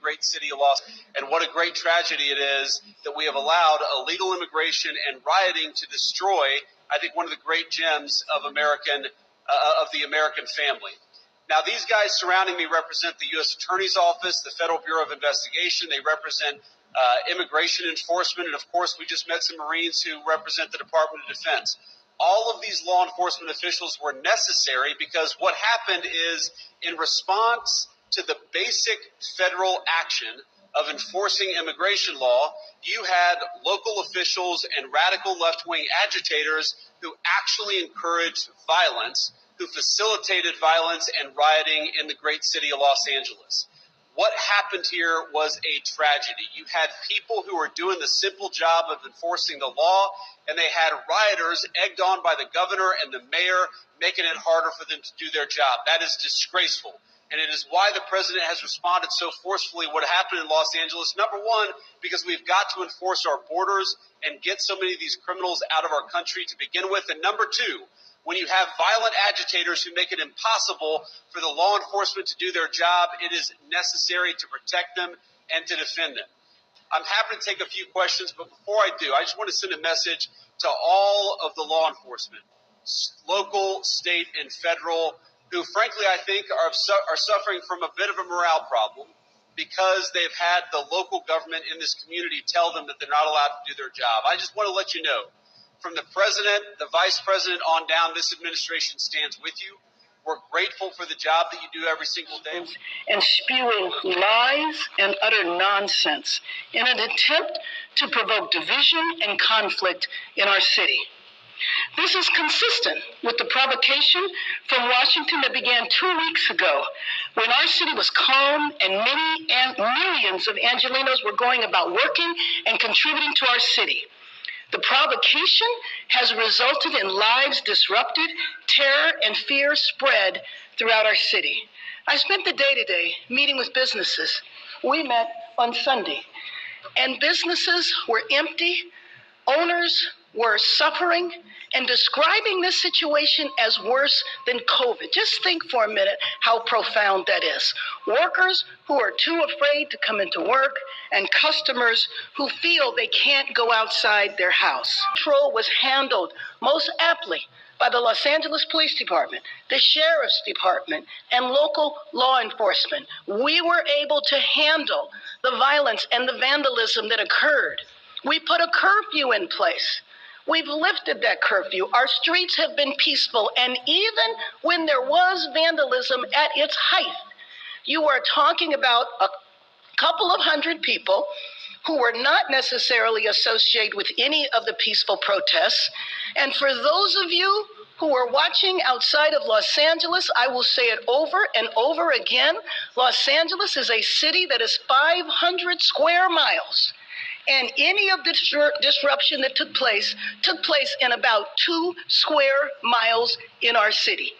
great city of Los Angeles. And what a great tragedy it is that we have allowed illegal immigration and rioting to destroy, I think, one of the great gems of the American family. Now, these guys surrounding me represent the U.S. Attorney's Office, the Federal Bureau of Investigation. They represent immigration enforcement, and of course, we just met some Marines who represent the Department of Defense. All of these law enforcement officials were necessary because what happened is, in response to the basic federal action of enforcing immigration law, you had local officials and radical left-wing agitators who actually encouraged violence, who facilitated violence and rioting in the great city of Los Angeles. What happened here was a tragedy. You had people who were doing the simple job of enforcing the law, and they had rioters egged on by the governor and the mayor, making it harder for them to do their job. That is disgraceful. And it is why the president has responded so forcefully what happened in Los Angeles. Number one, because we've got to enforce our borders and get so many of these criminals out of our country to begin with. And number two, when you have violent agitators who make it impossible for the law enforcement to do their job, it is necessary to protect them and to defend them. I'm happy to take a few questions, but before I do, I just want to send a message to all of the law enforcement, local, state, and federal, who frankly I think are suffering from a bit of a morale problem because they've had the local government in this community tell them that they're not allowed to do their job. I just want to let you know, from the president, the vice president on down, this administration stands with you. We're grateful for the job that you do every single day. And spewing lies and utter nonsense in an attempt to provoke division and conflict in our city. This is consistent with the provocation from Washington that began 2 weeks ago, when our city was calm and millions of Angelenos were going about working and contributing to our city. The provocation has resulted in lives disrupted, terror and fear spread throughout our city. I spent the day today meeting with businesses. We met on Sunday, and businesses were empty, owners were suffering, and describing this situation as worse than COVID. Just think for a minute how profound that is. Workers who are too afraid to come into work, and customers who feel they can't go outside their house. Control was handled most aptly by the Los Angeles Police Department, the Sheriff's Department, and local law enforcement. We were able to handle the violence and the vandalism that occurred. We put a curfew in place. We've lifted that curfew. Our streets have been peaceful, and even when there was vandalism at its height, you are talking about a couple of hundred people who were not necessarily associated with any of the peaceful protests. And for those of you who are watching outside of Los Angeles, I will say it over and over again. Los Angeles is a city that is 500 square miles. And any of the disruption that took place in about 2 square miles in our city.